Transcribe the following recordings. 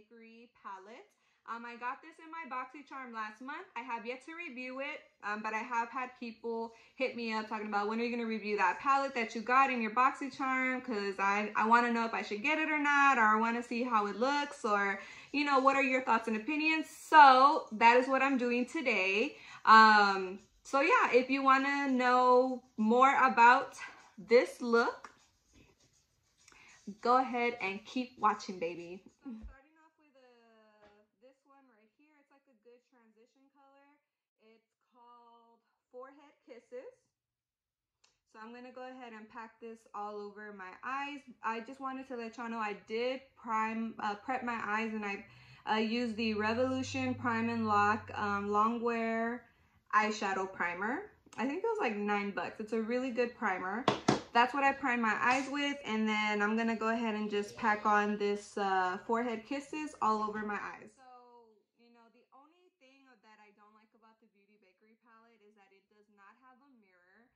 Bakerie palette. I got this in my BoxyCharm last month. I have yet to review it, but I have had people hit me up talking about when are you going to review that palette that you got in your BoxyCharm, because I want to know if I should get it or not, or I want to see how it looks, or, you know, what are your thoughts and opinions? So that is what I'm doing today. So yeah, if you want to know more about this look, go ahead and keep watching, baby. So I'm starting off with this one right here. It's like a good transition color. It's called Forehead Kisses. So I'm going to go ahead and pack this all over my eyes. I just wanted to let y'all know I did prep my eyes, and I used the Revolution Prime and Lock Longwear eyeshadow primer. I think it was like $9. It's a really good primer. That's what I prime my eyes with, and then I'm gonna go ahead and just pack on this Forehead Kisses all over my eyes. So, you know, the only thing that I don't like about the Beauty Bakerie palette is that it does not have a mirror.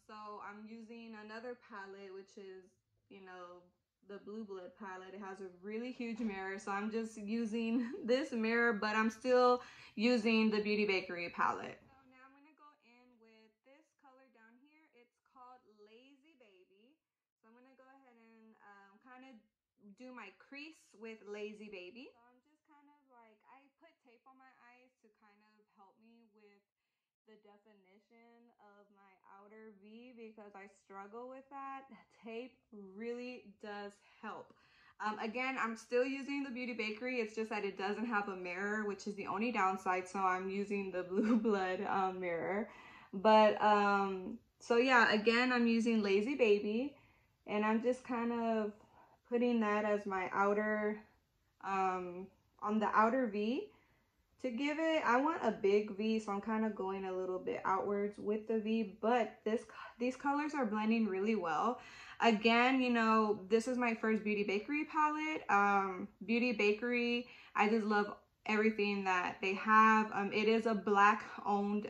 So I'm using another palette, which is, you know, the Blue Blood palette. It has a really huge mirror, so I'm just using this mirror, but I'm still using the Beauty Bakerie palette. So now I'm gonna go in with this color down here. It's called Lazy Baby. So I'm gonna go ahead and kind of do my crease with Lazy Baby. So I'm just kind of like, I put tape on my eyes to kind of help me with the definition of my outer V, because I struggle with that. Tape really does help. Again, I'm still using the Beauty Bakerie. It's just that it doesn't have a mirror, which is the only downside. So I'm using the Blue Blood mirror. But so yeah, again, I'm using Lazy Baby, and I'm just kind of putting that as my outer, on the outer V. To give it, I want a big V, so I'm kind of going a little bit outwards with the V, but these colors are blending really well. Again, you know, this is my first Beauty Bakerie palette. Beauty Bakerie, I just love everything that they have. It is a Black-owned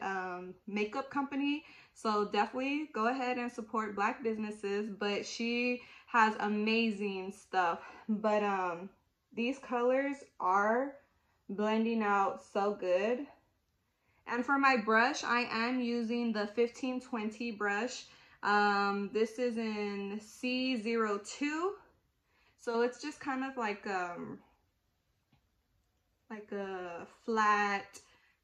makeup company, so definitely go ahead and support Black businesses, but she has amazing stuff. But these colors are blending out so good. And for my brush, I am using the 1520 brush. This is in C02, so it's just kind of like a flat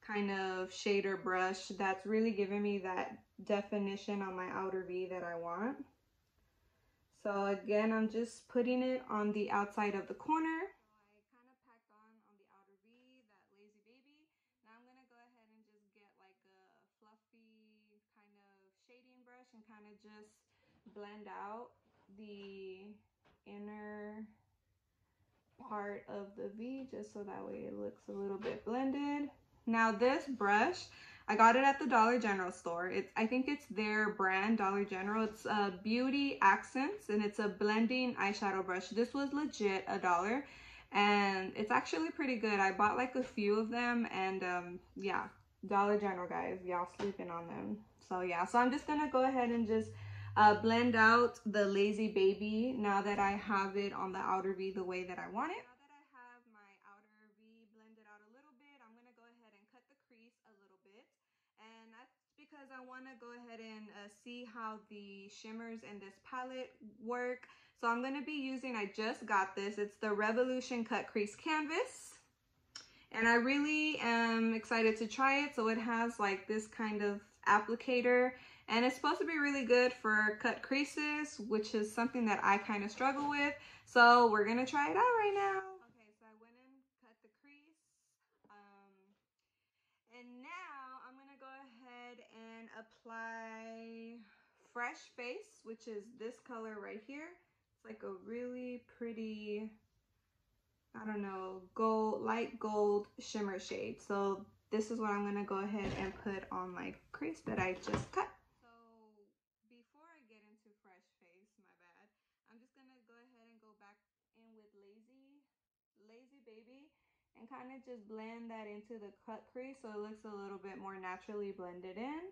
kind of shader brush that's really giving me that definition on my outer V that I want. So again, I'm just putting it on the outside of the corner. And kind of just blend out the inner part of the V, just so that way it looks a little bit blended. Now this brush, I got it at the Dollar General store. I think it's their brand, Dollar General. It's Beauty Accents, and it's a blending eyeshadow brush. This was legit $1, and it's actually pretty good. I bought like a few of them, and yeah, Dollar General, guys, y'all sleeping on them. So yeah, so I'm just gonna go ahead and just blend out the Lazy Baby now that I have it on the outer V the way that I want it. Now that I have my outer V blended out a little bit, I'm gonna go ahead and cut the crease a little bit. And that's because I wanna go ahead and see how the shimmers in this palette work. So I'm gonna be using, I just got this, it's the Revolution Cut Crease Canvas. And I really am excited to try it. So it has like this kind of applicator, and it's supposed to be really good for cut creases, which is something that I kind of struggle with. So we're gonna try it out right now. Okay, so I went and cut the crease. And now I'm gonna go ahead and apply Fresh Face, which is this color right here. It's like a really pretty, I don't know, gold, light gold shimmer shade. So this is what I'm gonna go ahead and put on my crease that I just cut. So before I get into Fresh Face, my bad, I'm just gonna go ahead and go back in with Lazy Baby and kind of just blend that into the cut crease so it looks a little bit more naturally blended in.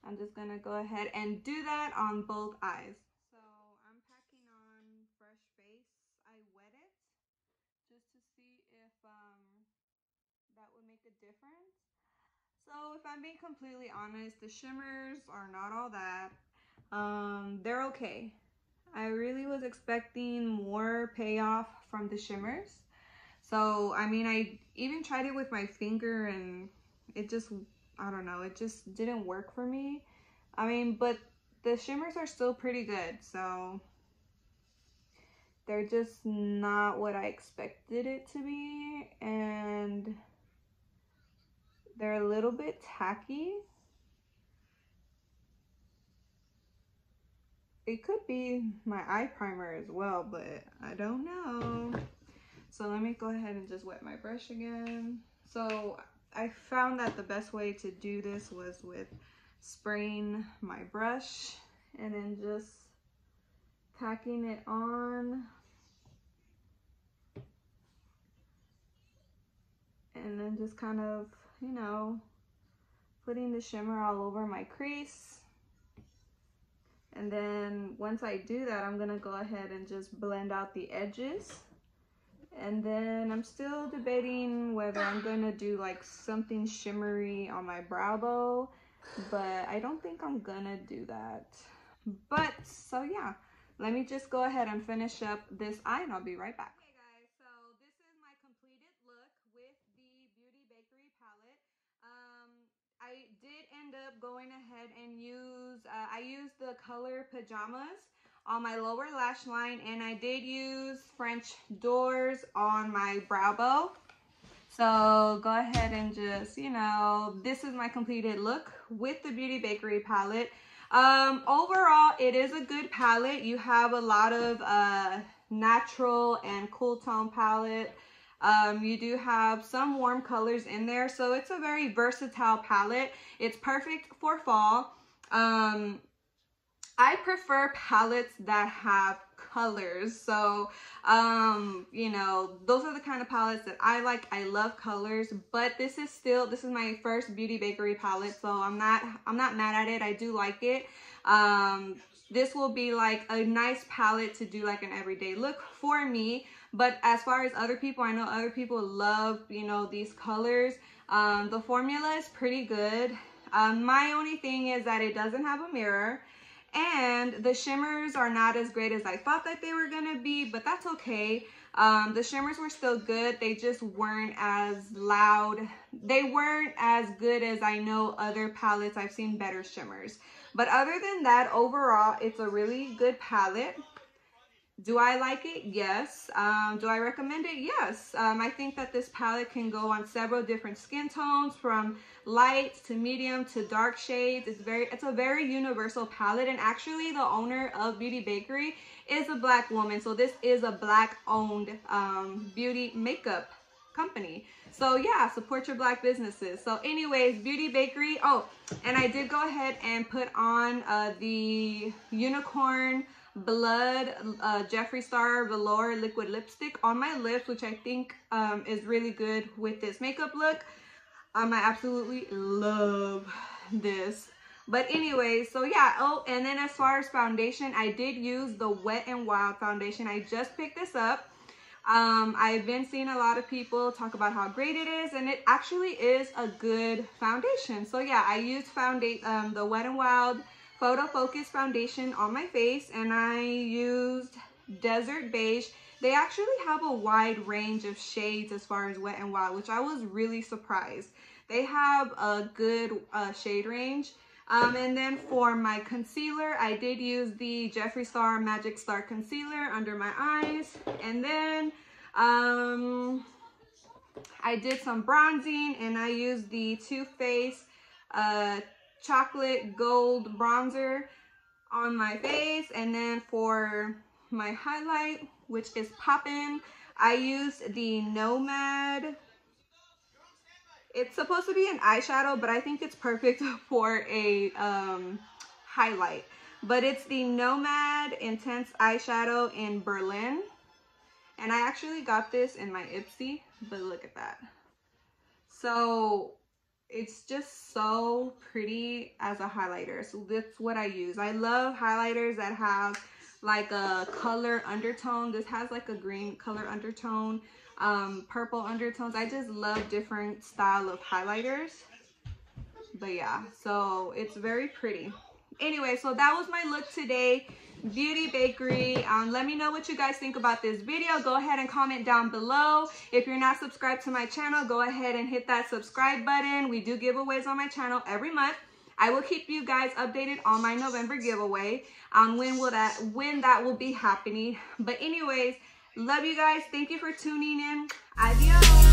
I'm just gonna go ahead and do that on both eyes. So I'm packing on Fresh Face. I wet it just to see make a difference. So if I'm being completely honest, the shimmers are not all that. They're okay. I really was expecting more payoff from the shimmers. So, I mean, I even tried it with my finger and it just, I don't know, it just didn't work for me. I mean, but the shimmers are still pretty good. So they're just not what I expected it to be. And they're a little bit tacky. It could be my eye primer as well, but I don't know. So let me go ahead and just wet my brush again. So I found that the best way to do this was with spraying my brush and then just tacking it on. And then just kind of, you know, putting the shimmer all over my crease. And then once I do that, I'm gonna go ahead and just blend out the edges. And then I'm still debating whether I'm gonna do like something shimmery on my brow bow, but I don't think I'm gonna do that. But so yeah, let me just go ahead and finish up this eye and I'll be right back. Okay guys, so this is my completed look with the Beauty Bakerie palette. I did end up going ahead and I used the color Pajamas on my lower lash line, and I did use French doors on my brow bow. So go ahead and just, you know, this is my completed look with the Beauty Bakerie palette. Overall, it is a good palette. You have a lot of natural and cool tone palette. You do have some warm colors in there, so it's a very versatile palette. It's perfect for fall. I prefer palettes that have colors. So, you know, those are the kind of palettes that I like. I love colors, but this is my first Beauty Bakerie palette, so I'm not mad at it. I do like it. This will be like a nice palette to do like an everyday look for me. But as far as other people, I know other people love, you know, these colors. The formula is pretty good. My only thing is that it doesn't have a mirror. And the shimmers are not as great as I thought that they were gonna be, but that's okay. The shimmers were still good. They just weren't as loud. They weren't as good as I know other palettes. I've seen better shimmers. But other than that, overall, it's a really good palette. Do I like it? Yes. Do I recommend it? Yes. I think that this palette can go on several different skin tones, from light to medium to dark shades. It's a very universal palette, and actually the owner of Beauty Bakerie is a Black woman. So this is a Black owned beauty makeup company. So yeah, support your Black businesses. So anyways, Beauty Bakerie. Oh, and I did go ahead and put on the Unicorn Blood Jeffree Star Velour liquid lipstick on my lips, which I think is really good with this makeup look. I absolutely love this. But anyway, so yeah. Oh, and then as far as foundation, I did use the Wet n Wild foundation. I just picked this up. I've been seeing a lot of people talk about how great it is, and it actually is a good foundation. So yeah, I used the Wet n Wild Photo Focus foundation on my face, and I used Desert Beige. They actually have a wide range of shades as far as Wet n Wild, which I was really surprised. They have a good shade range. And then for my concealer, I did use the Jeffree Star Magic Star Concealer under my eyes. And then I did some bronzing, and I used the Too Faced Chocolate Gold Bronzer on my face. And then for my highlight, which is poppin', I used the Nomad. It's supposed to be an eyeshadow, but I think it's perfect for a highlight. But it's the Nomad Intense Eyeshadow in Berlin. And I actually got this in my Ipsy, but look at that. So it's just so pretty as a highlighter. So that's what I use. I love highlighters that have like a color undertone. This has like a green color undertone, purple undertones. I just love different style of highlighters. But yeah, so it's very pretty. Anyway, so that was my look today. Beauty Bakerie. Let me know what you guys think about this video. Go ahead and comment down below. If you're not subscribed to my channel, go ahead and hit that subscribe button. We do giveaways on my channel every month. I will keep you guys updated on my November giveaway on when that will be happening. But anyways, love you guys. Thank you for tuning in. Adios.